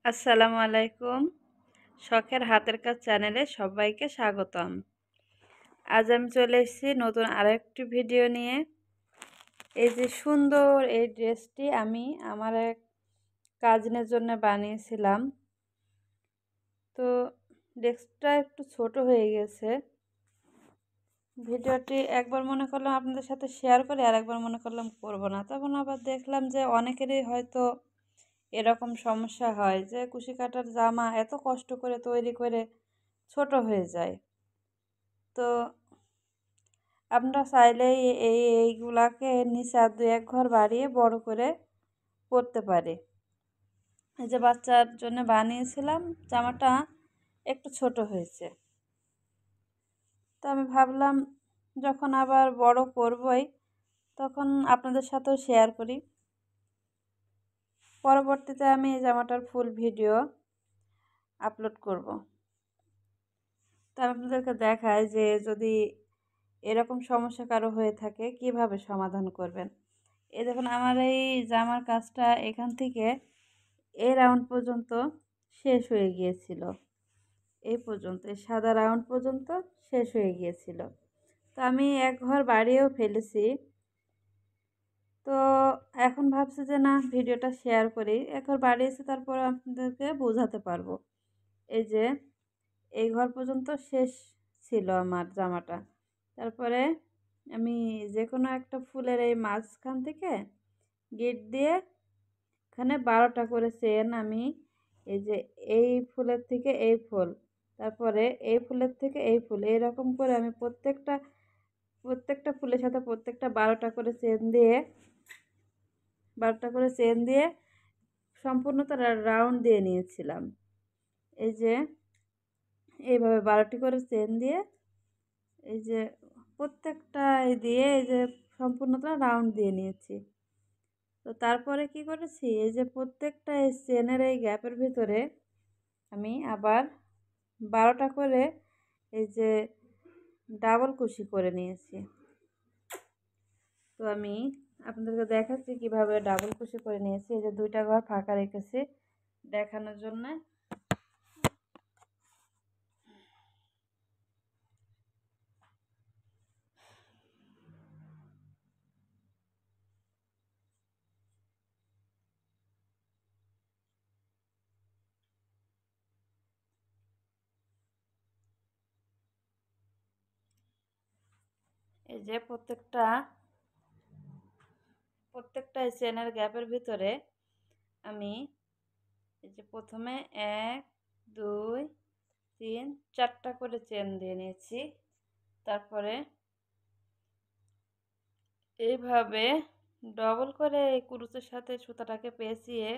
আসসালামু আলাইকুম। শখের হাতের কাজ চ্যানেলে সবাইকে স্বাগতম। আজ আমি চলে এসেছি নতুন আরেকটি ভিডিও নিয়ে। এই যে সুন্দর এই ড্রেসটি আমি আমার এক কাজিনের জন্য বানিয়েছিলাম। তো ড্রেসটা একটু ছোট হয়ে গেছে। ভিডিওটি একবার মনে করলাম আপনাদের সাথে শেয়ার করি, আর একবার মনে করলাম করব না। তখন আবার দেখলাম যে অনেকেরই হয়তো এরকম সমস্যা হয় যে কুশি কাটার জামা এত কষ্ট করে তৈরি করে ছোট হয়ে যায়। তো আমরা চাইলেই এইগুলাকে নিচে আর দু এক ঘর বাড়িয়ে বড় করে পরতে পারি। এই যে বাচ্চার জন্য বানিয়েছিলাম, জামাটা একটু ছোট হয়েছে। তো আমি ভাবলাম যখন আবার বড় করবই তখন আপনাদের সাথেও শেয়ার করি। পরবর্তীতে আমি এই জামাটার ফুল ভিডিও আপলোড করব। তা আমি আপনাদেরকে দেখাই যে যদি এরকম সমস্যা কারো হয়ে থাকে কিভাবে সমাধান করবেন। এই দেখুন আমার এই জামার কাজটা এখান থেকে এই রাউন্ড পর্যন্ত শেষ হয়ে গিয়েছিল। এই পর্যন্ত এই সাদা রাউন্ড পর্যন্ত শেষ হয়ে গিয়েছিল। তো আমি এক ঘর বাড়িয়েও ফেলেছি। তো এখন ভাবছি যে না, ভিডিওটা শেয়ার করি। এক ঘর বাড়িয়েছি, তারপর আপনাদেরকে বোঝাতে পারবো। এই যে এই ঘর পর্যন্ত শেষ ছিল আমার জামাটা। তারপরে আমি যে কোনো একটা ফুলের এই মাঝখান থেকে গিট দিয়ে এখানে 12টা করে চেন আমি এই যে এই ফুলের থেকে এই ফুল, তারপরে এই ফুলের থেকে এই ফুল, এইরকম করে আমি প্রত্যেকটা ফুলের সাথে প্রত্যেকটা 12টা করে চেন দিয়ে সম্পূর্ণটা রাউন্ড দিয়ে নিয়েছিলাম। এই যে এইভাবে 12টি করে চেন দিয়ে এই যে প্রত্যেকটা দিয়ে এই যে সম্পূর্ণটা রাউন্ড দিয়ে নিয়েছি। তো তারপরে কি করেছি, এই যে প্রত্যেকটা এই চেনের এই গ্যাপের ভিতরে আমি আবার 12টা করে এই যে ডাবল কুশি করে নিয়েছি। তো আমি আপনাদেরকে দেখাচ্ছি কিভাবে ডাবল কুশি করে নিয়েছি। এই যে 2টা ঘর ফাঁকা রেখেছি দেখানোর জন্য। এই যে প্রত্যেকটা চেনের গ্যাপের ভিতরে আমি এই যে প্রথমে 1 2 3 4টা করে চেন দিয়ে নিয়েছি। তারপরে এইভাবে ডবল করে এই কুরুচের সাথে সুতাটাকে পেঁচিয়ে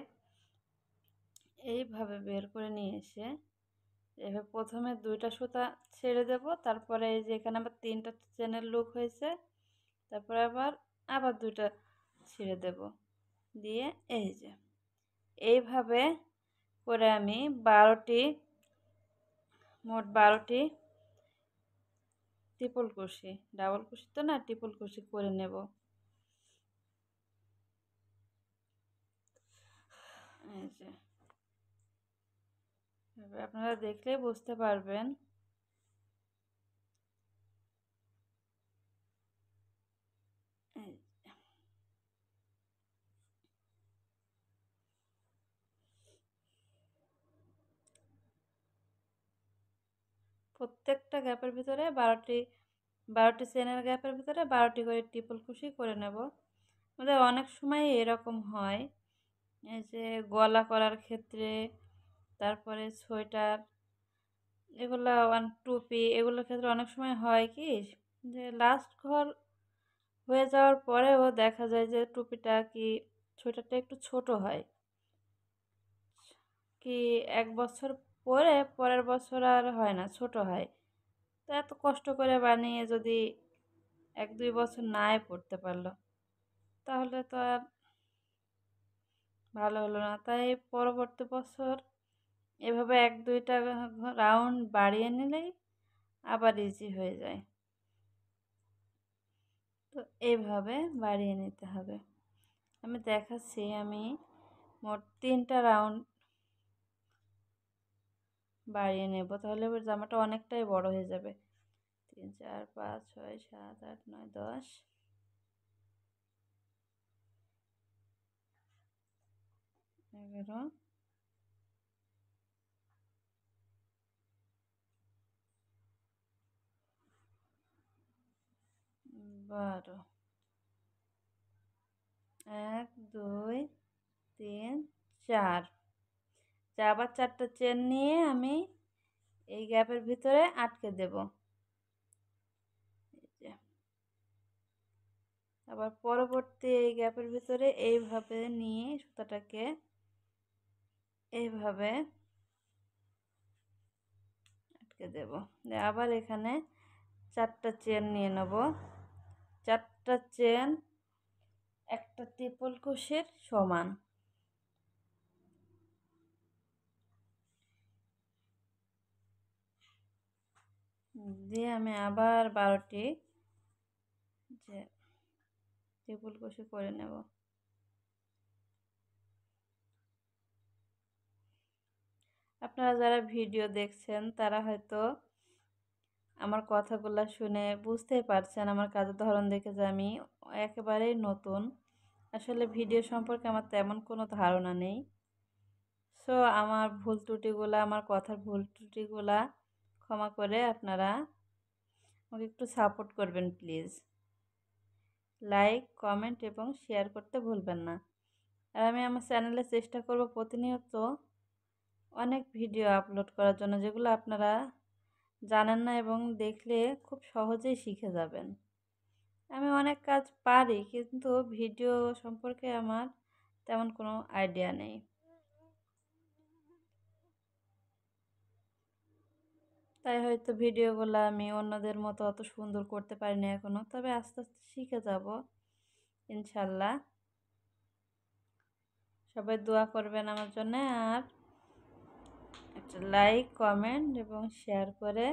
এইভাবে বের করে নিয়ে এসে এভাবে প্রথমে 2টা সুতা ছেড়ে দেব। তারপরে এই যে এখানে আবার 3টা চেনের লুপ হয়েছে, তারপরে আবার 2টা ছেড়ে দেব, দিয়ে এই যে এইভাবে করে আমি 12টি, মোট 12টি ট্রিপল কুশি, ডাবল কুশি তো না, ট্রিপল কুশি করে নেব। এই যে আপনারা দেখলেই বুঝতে পারবেন। এই প্রত্যেকটা গ্যাপের ভিতরে 12টি চেনের গ্যাপের ভিতরে 12টি করে ট্রিপল কুশি করে নেব। আমাদের অনেক সময় এরকম হয়, এই যে গলা করার ক্ষেত্রে, তারপরে সোয়েটার, এগুলো টুপি, এগুলোর ক্ষেত্রে অনেক সময় হয় কি যে লাস্ট ঘর হয়ে যাওয়ার পরেও দেখা যায় যে টুপিটা কি সোয়েটারটা একটু ছোট হয়, কি 1 বছর পরে পরের বছর আর হয় না, ছোট হয়। তো এত কষ্ট করে বানিয়ে যদি 1 2 বছর নাই পড়তে পারলো তাহলে তো আর ভালো হলো না। তাই পরবর্তী বছর এভাবে 1 2টা রাউন্ড বাড়িয়ে নিলেই আবার ইজি হয়ে যায়। তো এইভাবে বাড়িয়ে নিতে হবে। আমি দেখাচ্ছি, আমি মোট 3টা রাউন্ড বাড়িয়ে নেব, তাহলে এবার জামাটা অনেকটাই বড় হয়ে যাবে। 3 4 5 6 7 8 9 10 11 12 1 2 3 4। আবার 4টা চেন নিয়ে আমি এই গ্যাপের ভিতরে আটকে দেব। এই যে আবার পরবর্তী এই গ্যাপের ভিতরে এইভাবে নিয়ে সুতাটাকে এইভাবে আটকে দেব। আবার এখানে 4টা চেন নিয়ে নেব। 4টা চেন একটা ট্রিপল ক্রোশের সমান। দিয়ে আমি আবার 12টি যে ট্রিপল ক্রোশে করে নেব। আপনারা যারা ভিডিও দেখছেন তারা হয়তো আমার কথাগুলো শুনে বুঝতেই পারছেন আমার কাজের ধরন দেখে যে আমি একেবারেই নতুন। আসলে ভিডিও সম্পর্কে আমার তেমন কোনো ধারণা নেই। সো আমার ভুল ত্রুটিগুলা, আমার কথার ভুল ত্রুটিগুলা ক্ষমা করে আপনারা আমাকে একটু সাপোর্ট করবেন প্লিজ। লাইক, কমেন্ট এবং শেয়ার করতে ভুলবেন না। আর আমি আমার চ্যানেলে চেষ্টা করব প্রতিনিয়ত অনেক ভিডিও আপলোড করার জন্য, যেগুলো আপনারা জানেন না এবং দেখলে খুব সহজেই শিখে যাবেন। আমি অনেক কাজ পারি কিন্তু ভিডিও সম্পর্কে আমার তেমন কোনো আইডিয়া নেই। তাই হয়তো ভিডিওগুলো আমি অন্যদের মতো অত সুন্দর করতে পারিনি এখনও, তবে আস্তে আস্তে শিখে যাব ইনশাল্লাহ। সবাই দোয়া করবেন আমার জন্য, আর একটা লাইক, কমেন্ট এবং শেয়ার করে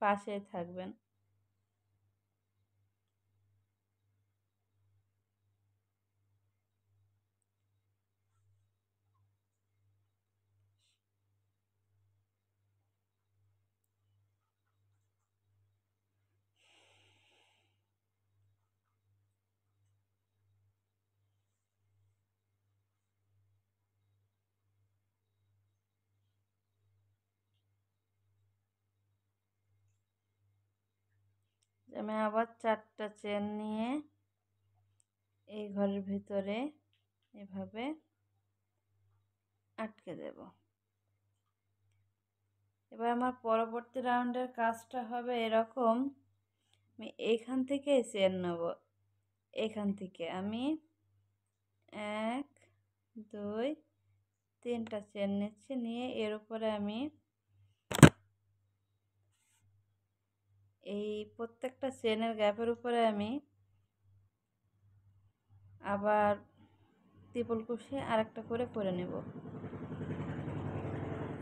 পাশেই থাকবেন। আমি আবার 4টা চেন নিয়ে এই ঘরের ভিতরে এভাবে আটকে দেব। এবার আমার পরবর্তী রাউন্ডের কাজটা হবে এরকম। আমি এইখান থেকে চেন নেব। এখান থেকে আমি 1 2 3টা চেন নিচ্ছি, নিয়ে এর উপরে আমি এই প্রত্যেকটা চেনের গ্যাপের উপরে আমি আবার ট্রিপল ক্রোশে আরেকটা করে করে নেব।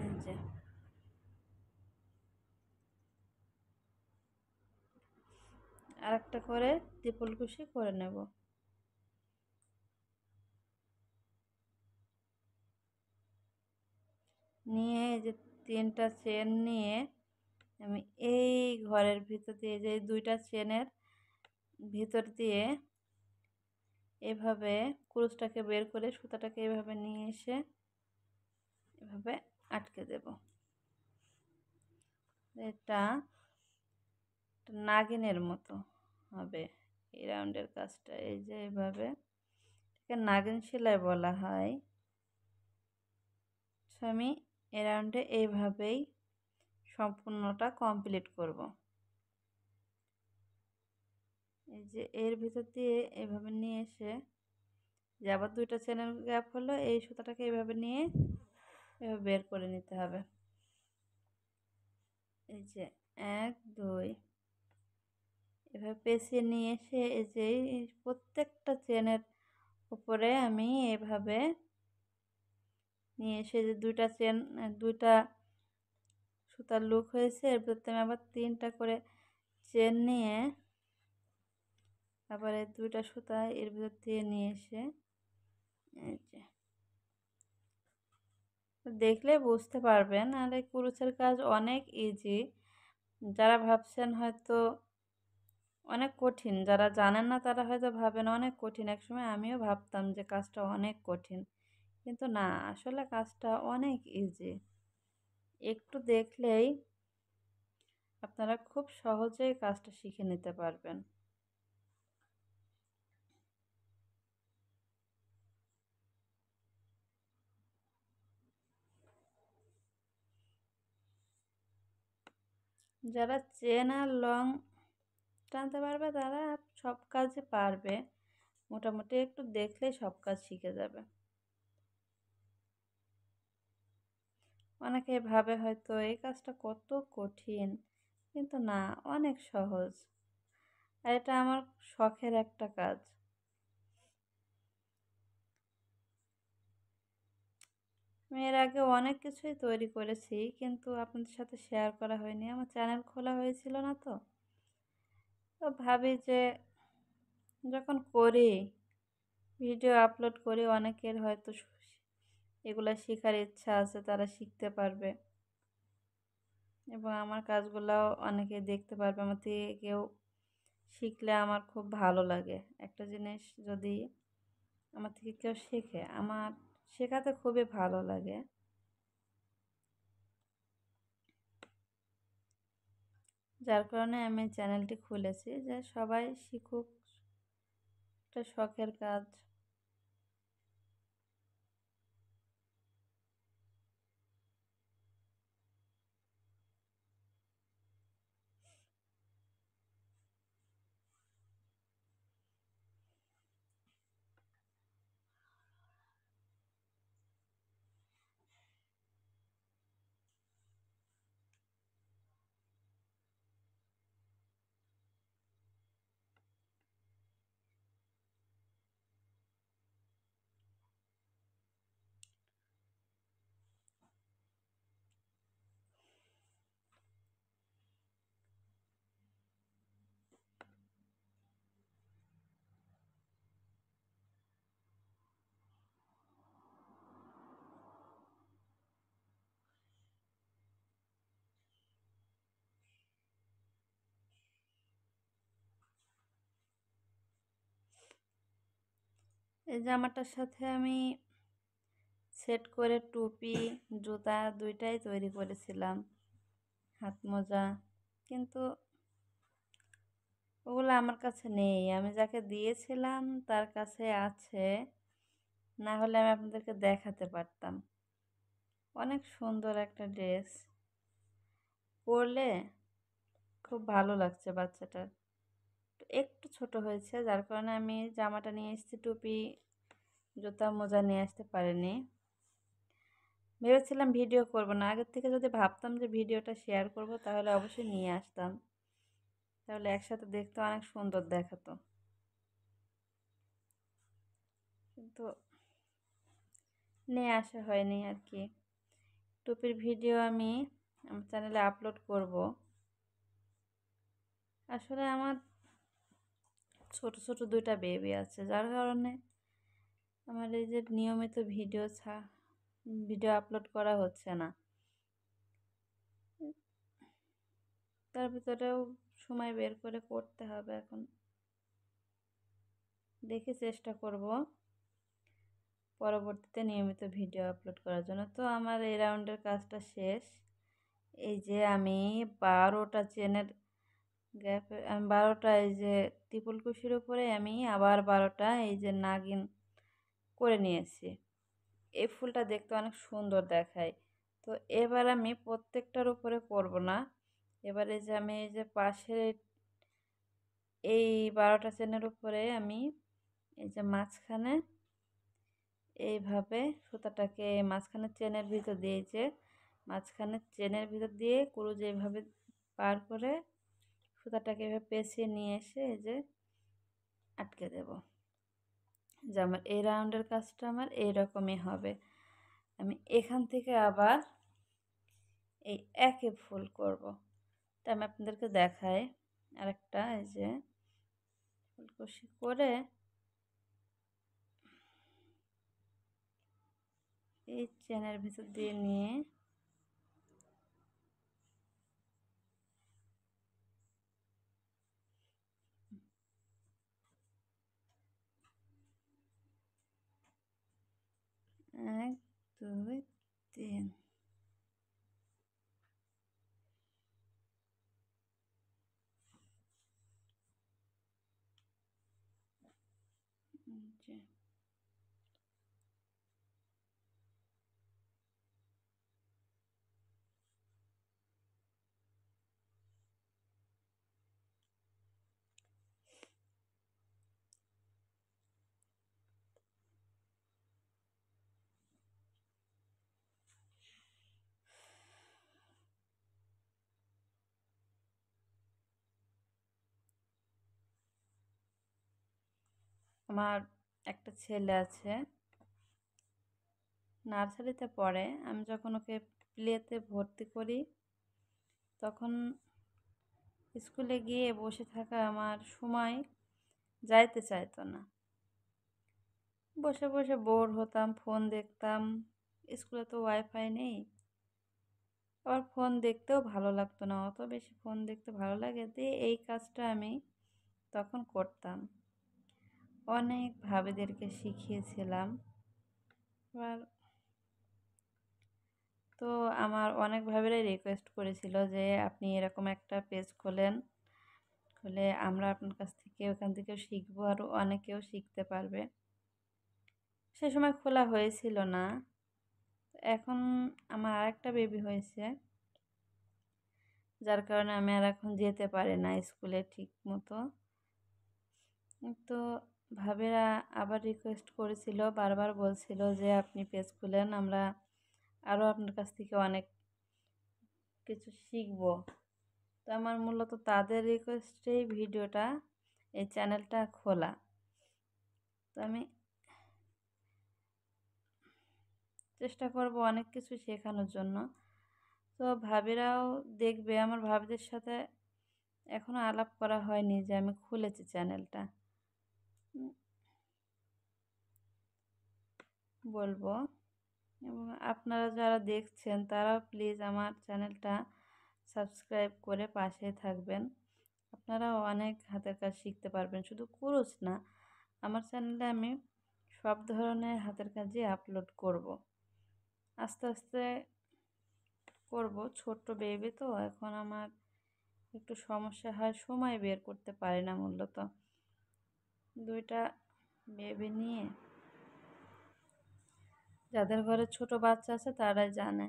এই যে আরেকটা করে ট্রিপল ক্রোশে করে নেব। নিয়ে এই যে 3টা চেন নিয়ে আমি এই ঘরের ভিতর দিয়ে, যে 2টা চেনের ভিতর দিয়ে এভাবে ক্রোশটাকে বের করে সুতাটাকে এভাবে নিয়ে এসে এভাবে আটকে দেব। এটা নাগিনের মতো হবে এই রাউন্ডের কাজটা। এই যে এভাবে এটাকে নাগিন সেলাই বলা হয়। সো আমি এই রাউন্ডে এইভাবেই সম্পূর্ণটা কমপ্লিট করব। এই যে এর ভিতর দিয়ে এভাবে নিয়ে এসে, যে আবার 2টা চেনের গ্যাপ হলো, এই সুতাটাকে এইভাবে নিয়ে এভাবে বের করে নিতে হবে। এই যে 1 2 এভাবে পেঁচিয়ে নিয়ে এসে এই যে প্রত্যেকটা চেনের উপরে আমি এভাবে নিয়ে এসে, যে 2টা চেন 2টা সুতার লুক হয়েছে, এর ভিতরে আমি আবার 3টা করে চেন নিয়ে আবার এই 2টা সুতা এর ভিতর দিয়ে নিয়ে এসে এই যে দেখলে বুঝতে পারবেন। আর এই কুরুশের কাজ অনেক ইজি। যারা ভাবছেন হয়তো অনেক কঠিন, যারা জানেন না তারা হয়তো ভাবেন অনেক কঠিন। একসময় আমিও ভাবতাম যে কাজটা অনেক কঠিন। কিন্তু না, আসলে কাজটা অনেক ইজি। একটু দেখলেই আপনারা খুব সহজেই কাজটা শিখে নিতে পারবেন। যারা চেন আর লং টানতে পারবে তারা সব কাজই পারবে। মোটামুটি একটু দেখলেই সব কাজ শিখে যাবে। অনেকেই ভাবে হয়তো এই কাজটা কত কঠিন, কিন্তু না, অনেক সহজ। আর এটা আমার শখের একটা কাজ। আমি এর আগে অনেক কিছুই তৈরি করেছি, কিন্তু আপনাদের সাথে শেয়ার করা হয়নি। আমার চ্যানেল খোলা হয়েছিল না তো। তো ভাবি যে যখন করি, ভিডিও আপলোড করি, অনেকের হয়তো এগুলা শেখার ইচ্ছা আছে, তারা শিখতে পারবে এবং আমার কাজগুলাও অনেকে দেখতে পারবে। আমার থেকে কেউ শিখলে আমার খুব ভালো লাগে। একটা জিনিস যদি আমার থেকে কেউ শেখে, আমার শেখাতে খুবই ভালো লাগে। যার কারণে আমি চ্যানেলটি খুলেছি যে সবাই শিখুক, একটা শখের কাজ। এই জামাটার সাথে আমি সেট করে টুপি, জুতা দুইটাই তৈরি করেছিলাম, হাত মোজা। কিন্তু ওগুলো আমার কাছে নেই। আমি যাকে দিয়েছিলাম তার কাছে আছে, না হলে আমি আপনাদেরকে দেখাতে পারতাম। অনেক সুন্দর একটা ড্রেস, পরলে খুব ভালো লাগছে বাচ্চাটার। একটু ছোট হয়েছে, যার কারণে আমি জামাটা নিয়ে এসেছি, টুপি জুতা মোজা নিয়ে আসতে পারিনি। ভেবেছিলাম ভিডিও করব না, আগের থেকে যদি ভাবতাম যে ভিডিওটা শেয়ার করব তাহলে অবশ্যই নিয়ে আসতাম, তাহলে একসাথে দেখতে অনেক সুন্দর দেখাতো। কিন্তু নিয়ে আসা হয়নি আর কি। টুপির ভিডিও আমি আমার চ্যানেলে আপলোড করব। আসলে আমার ছোট ছোট দুইটা বেবি আছে, যার কারণে আমার এই যে নিয়মিত ভিডিও আপলোড করা হচ্ছে না। তার ভিতরেও সময় বের করে করতে হবে এখন। দেখি চেষ্টা করব পরবর্তীতে নিয়মিত ভিডিও আপলোড করার জন্য। তো আমার এই রাউন্ডের কাজটা শেষ। এই যে আমি 12টা চেনের গ্যাপে, আমি 12টা এই যে ত্রিপল কুশির উপরে আমি আবার 12টা এই যে নাগিন করে নিয়েছি। এই ফুলটা দেখতে অনেক সুন্দর দেখায়। তো এবার আমি প্রত্যেকটার উপরে করব না। এবার এই যে আমি এই যে পাশের এই 12টা চেনের উপরে আমি এই যে মাঝখানে এইভাবে সুতাটাকে মাঝখানে চেনের ভিতর দিয়ে, যে মাঝখানে চেনের ভিতর দিয়ে কুরুজ এইভাবে পার করে সুতাটাকে এভাবে পেঁচিয়ে নিয়ে এসে এই যে আটকে দেব। যে আমার এই রাউন্ডের কাজটা আমার এইরকমই হবে। আমি এখান থেকে আবার এই একই ফুল করব। তা আমি আপনাদেরকে দেখাই আরেকটা, এই যে ফুলকষি করে এই চেনের ভিতর দিয়ে নিয়ে এক, দুই, তিন। যে আমার একটা ছেলে আছে, নার্সারিতে পড়ে। আমি যখন ওকে প্লেতে ভর্তি করি তখন স্কুলে গিয়ে বসে থাকা আমার সময় যাইতে চাইতো না। বসে বসে বোর হতাম, ফোন দেখতাম। স্কুলে তো ওয়াইফাই নেই, আবার ফোন দেখতেও ভালো লাগতো না, অত বেশি ফোন দেখতে ভালো লাগে দিয়ে এই কাজটা আমি তখন করতাম। অনেক ভাবিদেরকে শিখিয়েছিলাম। এবার তো আমার অনেক ভাবিরাই রিকোয়েস্ট করেছিল যে আপনি এরকম একটা পেজ খোলেন, খুলে আমরা আপনার কাছ থেকে ওখান থেকেও শিখবো, আরও অনেকেও শিখতে পারবে। সে সময় খোলা হয়েছিল না। এখন আমার আরেকটা বেবি হয়েছে, যার কারণে আমি আর এখন যেতে পারি না স্কুলে ঠিক মতো। তো ভাবিরা আবার রিকোয়েস্ট করেছিল, বারবার বলছিল যে আপনি পেজ খুলেন, আমরা আরও আপনার কাছ থেকে অনেক কিছু শিখব। তো আমার মূলত তাদের রিকোয়েস্টেই ভিডিওটা, এই চ্যানেলটা খোলা। তো আমি চেষ্টা করব অনেক কিছু শেখানোর জন্য। তো ভাবিরাও দেখবে। আমার ভাবিদের সাথে এখনও আলাপ করা হয়নি যে আমি খুলেছি চ্যানেলটা, বলবো। এবং আপনারা যারা দেখছেন তারাও প্লিজ আমার চ্যানেলটা সাবস্ক্রাইব করে পাশে থাকবেন। আপনারাও অনেক হাতের কাজ শিখতে পারবেন, শুধু কুরুশ না, আমার চ্যানেলে আমি সব ধরনের হাতের কাজই আপলোড করব। আস্তে আস্তে করব। ছোট্ট বেবি তো এখন আমার একটু সমস্যা হয়, সময় বের করতে পারি না মূলত। দুইটা বেবি নিয়ে, যাদের ঘরে ছোট বাচ্চা আছে তারাই জানে।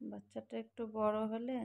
বাচ্চাটা একটু বড় হলে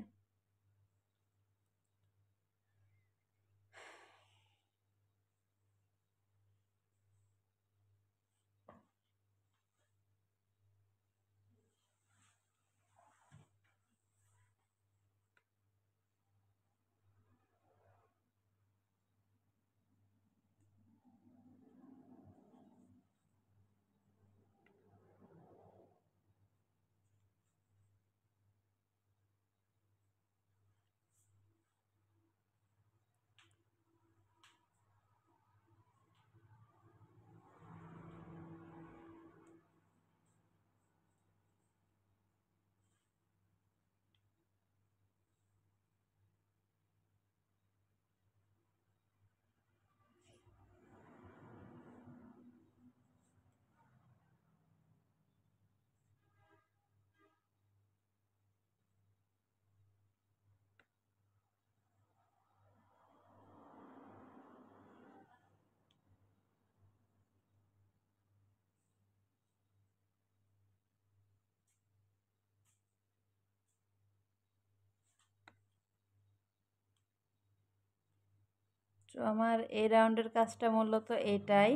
তো আমার এই রাউন্ডের কাজটা মূলত এটাই।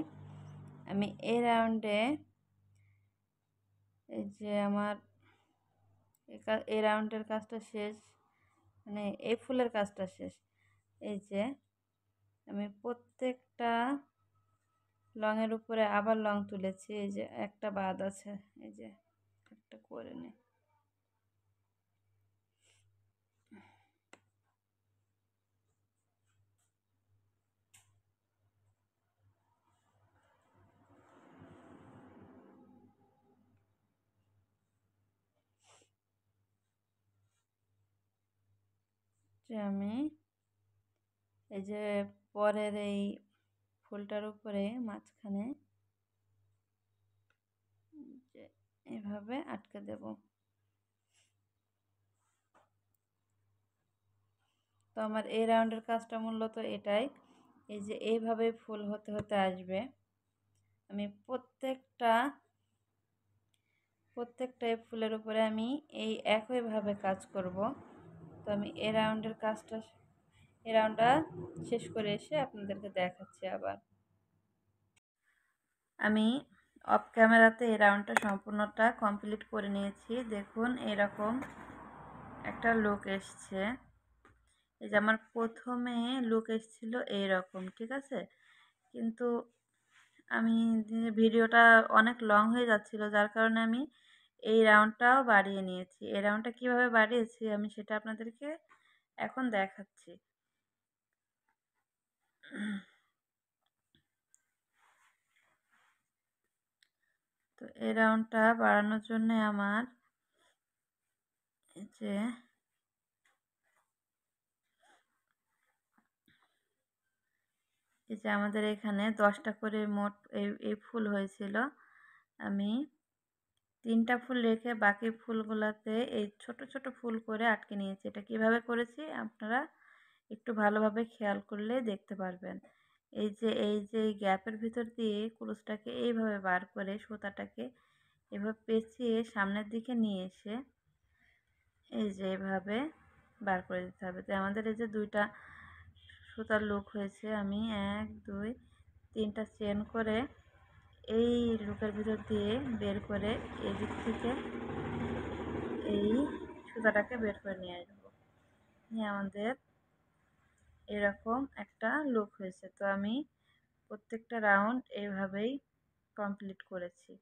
আমি এই রাউন্ডে এই যে আমার এই রাউন্ডের কাজটা শেষ, মানে এই ফুলের কাজটা শেষ। এই যে আমি প্রত্যেকটা লংয়ের উপরে আবার লং তুলেছি, এই যে একটা বাদ আছে, এই যে একটা করে নে। যে আমি এই যে পরের এই ফুলটার উপরে মাঝখানে যে এভাবে আটকে দেব। তো আমার এই রাউন্ডের কাজটা মূলত এটাই, এই যে এইভাবে ফুল হতে হতে আসবে। আমি প্রত্যেকটা এই ফুলের উপরে আমি এই একইভাবে কাজ করব। তো আমি এই রাউন্ডটা শেষ করে এসে আপনাদেরকে দেখাচ্ছি আবার। আমি অফ ক্যামেরাতে এই রাউন্ডটা সম্পূর্ণটা কমপ্লিট করে নিয়েছি। দেখুন এরকম একটা লুক এসছে। এই যে আমার প্রথমে লুক এসেছিল এইরকম, ঠিক আছে, কিন্তু আমি ভিডিওটা অনেক লং হয়ে যাচ্ছিল, যার কারণে আমি এই রাউন্ডটাও বাড়িয়ে নিয়েছি। এই রাউন্ডটা কীভাবে বাড়িয়েছি আমি সেটা আপনাদেরকে এখন দেখাচ্ছি। তো এই রাউন্ডটা বাড়ানোর জন্য আমার যে আমাদের এখানে 10টা করে মোট এই ফুল হয়েছিল। আমি 3টা ফুল রেখে বাকি ফুলগুলোতে এই ছোট ছোট ফুল করে আটকে নিয়েছি। এটা কিভাবে করেছি আপনারা একটু ভালোভাবে খেয়াল করলে দেখতে পারবেন। এই যে এই গ্যাপের ভিতর দিয়ে কুরুশটাকে এইভাবে বার করে সুতাটাকে এভাবে পেঁচিয়ে সামনের দিকে নিয়ে এসে এই যে এভাবে বার করে দিতে হবে। তো আমাদের এই যে 2টা সুতার লুক হয়েছে, আমি 1 2 3টা চেন করে এই লুকের ভিতর দিয়ে বের করে এদিক থেকে এই সুতাটাকে বের করে নিয়ে আসবো। নিয়ে আমাদের এরকম একটা লুক হয়েছে। তো আমি প্রত্যেকটা রাউন্ড এইভাবেই কমপ্লিট করেছি।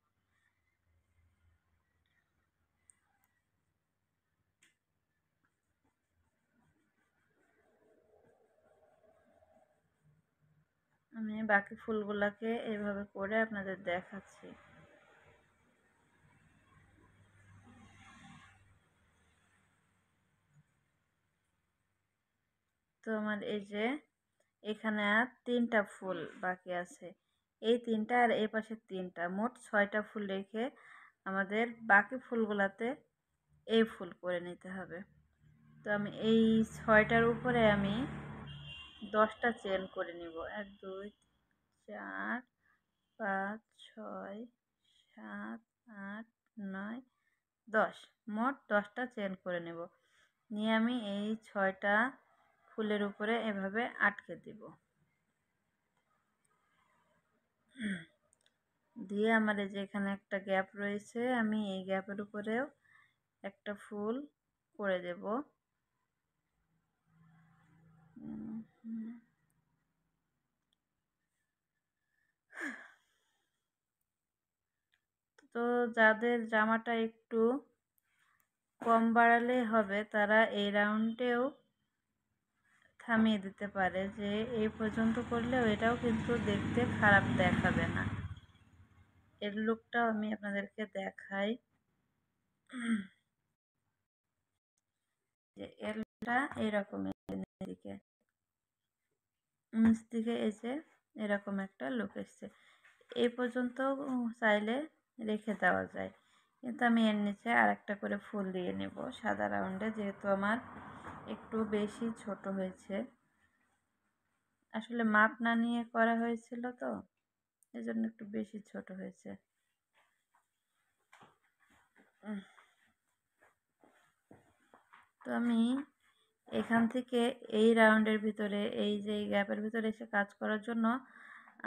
আমি বাকি ফুলগুলোকে এইভাবে করে আপনাদের দেখাচ্ছি। তো আমার এই যে এখানে আর 3টা ফুল বাকি আছে, এই 3টা আর এই পাশে 3টা, মোট 6টা ফুল রেখে আমাদের বাকি ফুলগুলাতে এই ফুল করে নিতে হবে। তো আমি এই 6টার উপরে আমি 10টা চেন করে নিব। 1 2 4 5 6 7 8 9 10, মোট 10টা চেন করে নেব। নিয়ে আমি এই 6টা ফুলের উপরে এভাবে আটকে দিব। দিয়ে আমার এই যে এখানে একটা গ্যাপ রয়েছে, আমি এই গ্যাপের উপরেও একটা ফুল করে দেব। তো যাদের জামাটা একটু কম বাড়ালে হবে তারা এই রাউন্ডেও থামিয়ে দিতে পারে, যে এই পর্যন্ত করলেও এটাও কিন্তু দেখতে খারাপ দেখাবে না। এর লুকটাও আমি আপনাদেরকে দেখাই। যে এর লুকটা এরকম দিকে নিচ দিকে এই যে এরকম একটা লুক এসছে। এই পর্যন্ত চাইলে রেখে দেওয়া যায়, কিন্তু আমি এর নিচে আর একটা করে ফুল দিয়ে নেব সাদা রাউন্ডে, যেহেতু আমার একটু বেশি ছোট হয়েছে। আসলে মাপ না নিয়ে করা হয়েছিল, তো এজন্য একটু বেশি ছোট হয়েছে। তো আমি এখান থেকে এই রাউন্ডের ভিতরে এই যে গ্যাপের ভিতরে এসে কাজ করার জন্য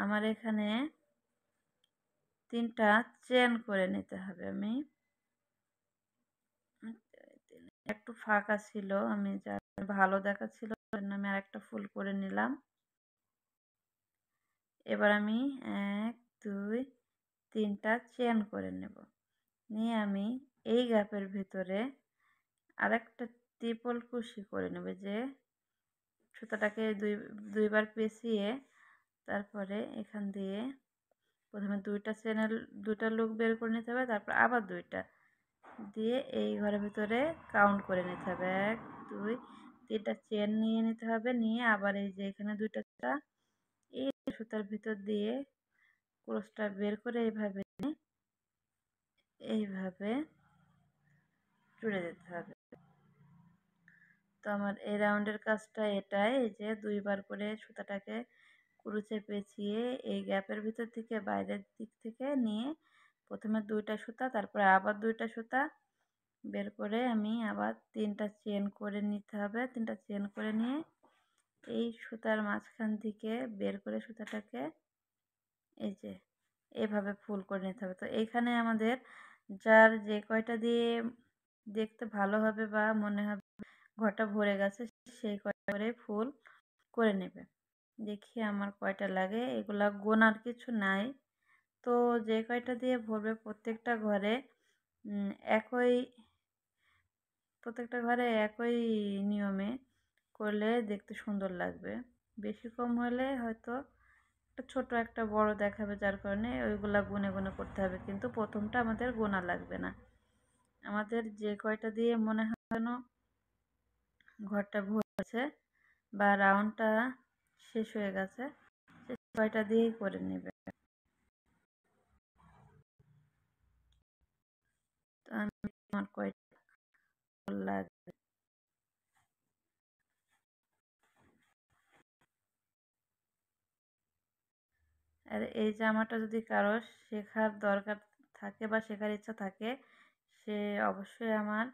আমার এখানে 3টা চেন করে নিতে হবে। আমি একটু ফাঁকা ছিল, আমি যা ভালো দেখাচ্ছিল আমি আর একটা ফুল করে নিলাম। এবার আমি 1 2 3টা চেন করে নেব। নিয়ে আমি এই গ্যাপের ভিতরে আরেকটা ট্রিপল কুশি করে নেব, যে সুতাটাকে দুইবার পেঁচিয়ে তারপরে এখান দিয়ে প্রথমে 2টা লুক বের করে নিতে হবে, তারপর আবার 2টা দিয়ে এই ঘরের ভিতরে কাউন্ট করে নিতে হবে। 1 2 3টা চেন নিয়ে নিতে হবে, নিয়ে আবার এই যে এখানে 2টা সুতা এই সুতার ভিতর দিয়ে ক্রসটা বের করে এইভাবে জুড়ে দিতে হবে। তো আমার এই রাউন্ডের কাজটা এটাই, এই যে 2বার করে সুতাটাকে কুরুচে পেঁচিয়ে এই গ্যাপের ভিতর থেকে বাইরের দিক থেকে নিয়ে প্রথমে 2টা সুতা, তারপরে আবার 2টা সুতা বের করে আমি আবার 3টা চেন করে নিতে হবে। 3টা চেন করে নিয়ে এই সুতার মাঝখান থেকে বের করে সুতাটাকে এই যে এভাবে ফুল করে নিতে হবে। তো এইখানে আমাদের যার যে কয়টা দিয়ে দেখতে ভালো হবে বা মনে হবে ঘরটা ভরে গেছে সেই কয়টা করে ফুল করে নেবে। দেখি আমার কয়টা লাগে, এগুলা গোনার কিছু নাই। তো যে কয়টা দিয়ে ভরবে একই প্রত্যেকটা ঘরে একই নিয়মে করলে দেখতে সুন্দর লাগবে। বেশি কম হলে হয়তো একটা ছোট একটা বড় দেখাবে, যার কারণে ওইগুলা গুনে গুনে করতে হবে, কিন্তু প্রথমটা আমাদের গোনা লাগবে না। আমাদের যে কয়টা দিয়ে মনে হয় যেন ঘরটা ভরেছে বা রাউন্ডটা শেষ হয়ে গেছে সে কয়টা দিয়েই করে নেবে। তো আমি আমার কয়টা লাগবে। আর এই জামাটা যদি কারো শেখার দরকার থাকে বা শেখার ইচ্ছা থাকে, সে অবশ্যই আমার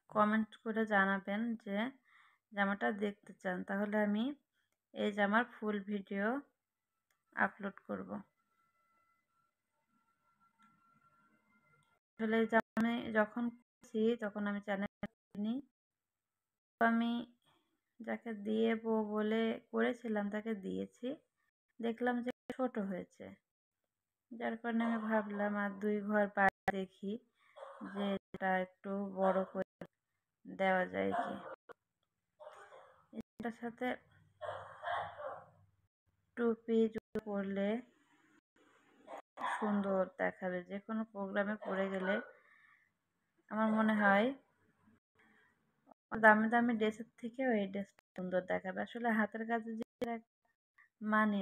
কমেন্ট করে জানাবেন যে জামাটা দেখতে চান, তাহলে আমি এই জামার ফুল ভিডিও আপলোড করব। আসলে এই জামা আমি যখন করছি তখন আমি চ্যানেল নিই, তো আমি যাকে দেবো বলে করেছিলাম তাকে দিয়েছি, দেখলাম যে ছোট হয়েছে, যার কারণে আমি ভাবলাম আর 2 ঘর পায়ে দেখি যে এটা একটু বড় করে দেওয়া যায় কি। এটার সাথে টুপি পরলে সুন্দর দেখাবে, যে কোনো প্রোগ্রামে পরে গেলে আমার মনে হয় দামি দামি ড্রেসের থেকেও এই ড্রেসটা সুন্দর দেখাবে। আসলে হাতের কাজে যে মানে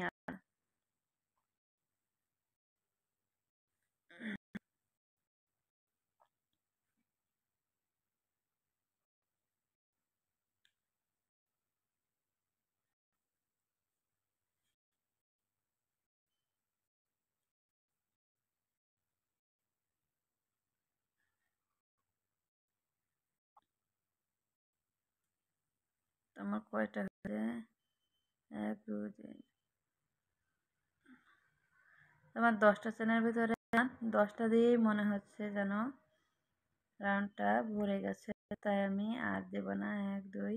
তোমার কয়টা হয়েছে? 1 2 3 তোমার 10টা চেনের ভিতরে 10টা দিয়েই মনে হচ্ছে যেন রাউন্ডটা ভরে গেছে, তাই আমি আর দেব না। 1 2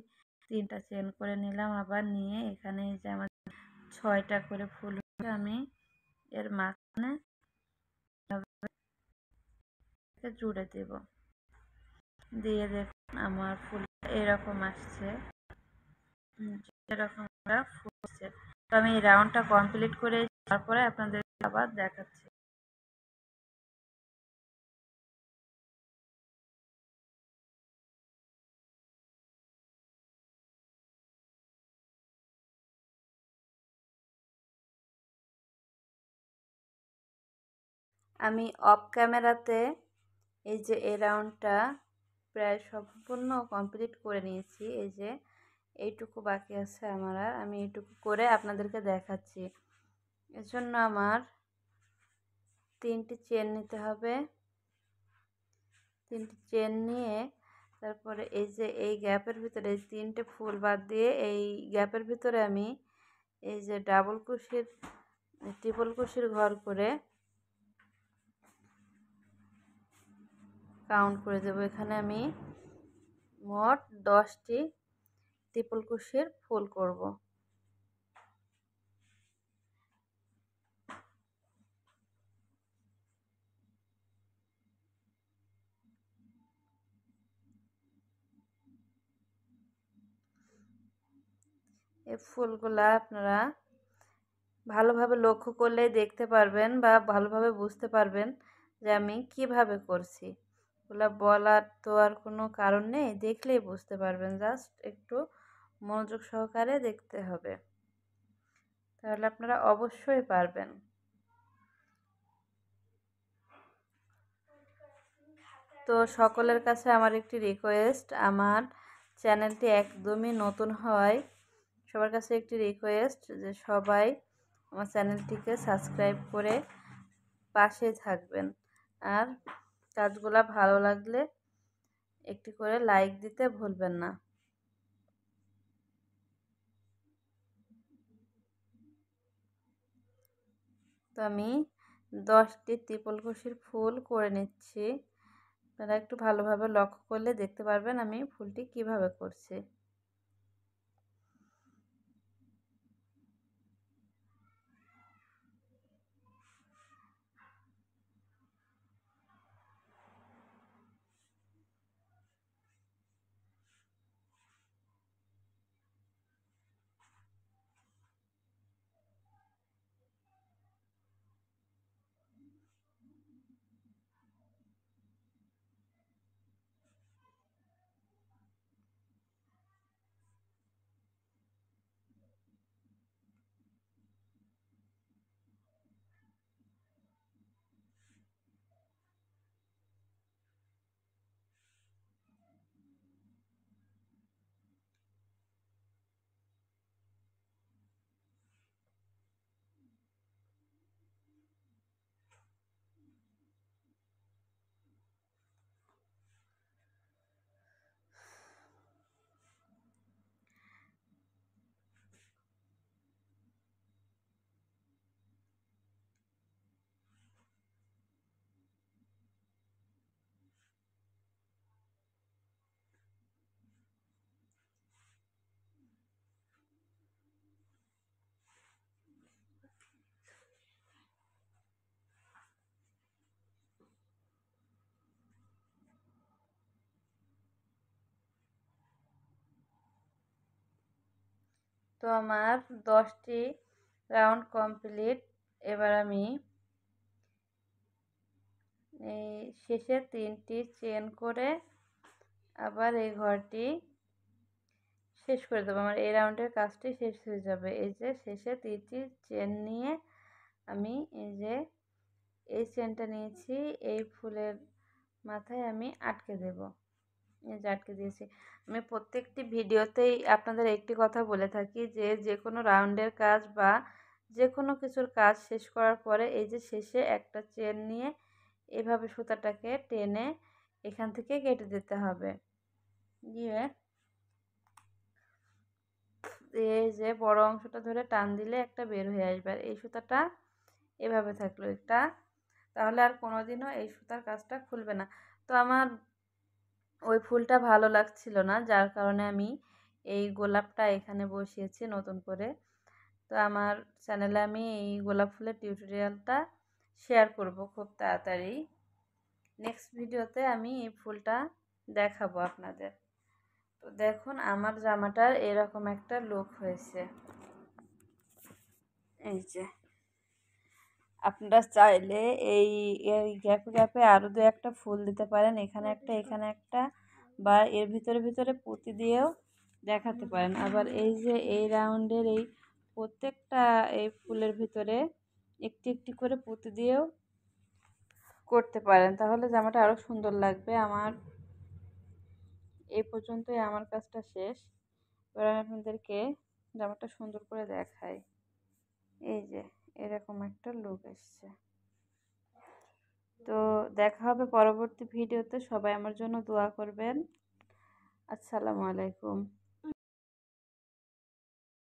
3টা চেন করে নিলাম, আবার নিয়ে এখানে যে আমার 6টা করে ফুল হচ্ছে, আমি এর মাঝখানে জুড়ে দেব। দিয়ে দেখুন আমার ফুল এরকম আসছে, এরকম ফুলছে। তো আমি এই রাউন্ডটা কমপ্লিট করে তারপরে আপনাদের আবার দেখাচ্ছি। আমি অফ ক্যামেরাতে এই যে এই রাউন্ডটা প্রায় সম্পূর্ণ কমপ্লিট করে নিয়েছি। এই যে এইটুকু বাকি আছে আমার, আর আমি এইটুকু করে আপনাদেরকে দেখাচ্ছি। এর জন্য আমার 3টি চেন নিতে হবে। 3টি চেন নিয়ে তারপরে এই যে এই গ্যাপের ভিতরে 3টে ফুল বাদ দিয়ে এই গ্যাপের ভিতরে আমি এই যে ট্রিপল কুশির ঘর করে কাউন্ট করে দেবো। এখানে আমি মোট 10টি ট্রিপল কুশির ফুল করব। এই ফুলগুলা আপনারা ভালোভাবে লক্ষ্য করলে দেখতে পারবেন বা ভালোভাবে বুঝতে পারবেন যে আমি কিভাবে করছি। ওগুলা বলার তো আর কোনো কারণ নেই, দেখলেই বুঝতে পারবেন, জাস্ট একটু মনোযোগ সহকারে দেখতে হবে, তাহলে আপনারা অবশ্যই পারবেন। তো সকলের কাছে আমার একটি রিকোয়েস্ট, আমার চ্যানেলটি একদমই নতুন হওয়ায় সবার কাছে একটি রিকোয়েস্ট যে সবাই আমার চ্যানেলটিকে সাবস্ক্রাইব করে পাশে থাকবেন, আর কাজগুলা ভালো লাগলে একটি করে লাইক দিতে ভুলবেন না। তো আমি 10টি ত্রিপল কুশির ফুল করে নিচ্ছি। আপনারা একটু ভালোভাবে লক্ষ্য করলে দেখতে পারবেন আমি ফুলটি কিভাবে করছি। তো আমার 10টি রাউন্ড কমপ্লিট। এবার আমি এই শেষে 3টি চেন করে আবার এই ঘরটি শেষ করে দেবো। আমার এই রাউন্ডের কাজটি শেষ হয়ে যাবে। এই যে শেষে 3টি চেন নিয়ে আমি এই যে এই চেনটা নিয়েছি, এই ফুলের মাথায় আমি আটকে দেব। এই যে আটকে দিয়েছি। আমি প্রত্যেকটি ভিডিওতেই আপনাদের একটি কথা বলে থাকি যে যে কোনো রাউন্ডের কাজ বা যে কোনো কিছুর কাজ শেষ করার পরে এই যে শেষে একটা চেন নিয়ে এভাবে সুতাটাকে টেনে এখান থেকে কেটে দিতে হবে। দিয়ে এই যে বড় অংশটা ধরে টান দিলে একটা বের হয়ে আসবে। আর এই সুতাটা এভাবে থাকলো একটা, তাহলে আর কোনোদিনও এই সুতার কাজটা খুলবে না। তো আমার ওই ফুলটা ভালো লাগছিল না, যার কারণে আমি এই গোলাপটা এখানে বসিয়েছি নতুন করে। তো আমার চ্যানেলে আমি এই গোলাপ ফুলের টিউটোরিয়ালটা শেয়ার করব খুব তাড়াতাড়ি। নেক্সট ভিডিওতে আমি এই ফুলটা দেখাবো আপনাদের। তো দেখুন আমার জামাটার এরকম একটা লুক হয়েছে। এই যে আপনারা চাইলে এই এই গ্যাপে গ্যাপে আরও দু একটা ফুল দিতে পারেন, এখানে একটা এখানে একটা, বা এর ভিতরে ভিতরে পুঁতি দিয়েও দেখাতে পারেন। আবার এই যে এই রাউন্ডের এই প্রত্যেকটা এই ফুলের ভিতরে একটি একটি করে পুঁতি দিয়েও করতে পারেন, তাহলে জামাটা আরও সুন্দর লাগবে। আমার এই পর্যন্তই আমার কাজটা শেষ। এবার আমি আপনাদেরকে জামাটা সুন্দর করে দেখাই। এই যে এরকম একটা লুক এসছে। তো দেখা হবে পরবর্তী ভিডিওতে। সবাই আমার জন্য দোয়া করবেন। আসসালামু আলাইকুম।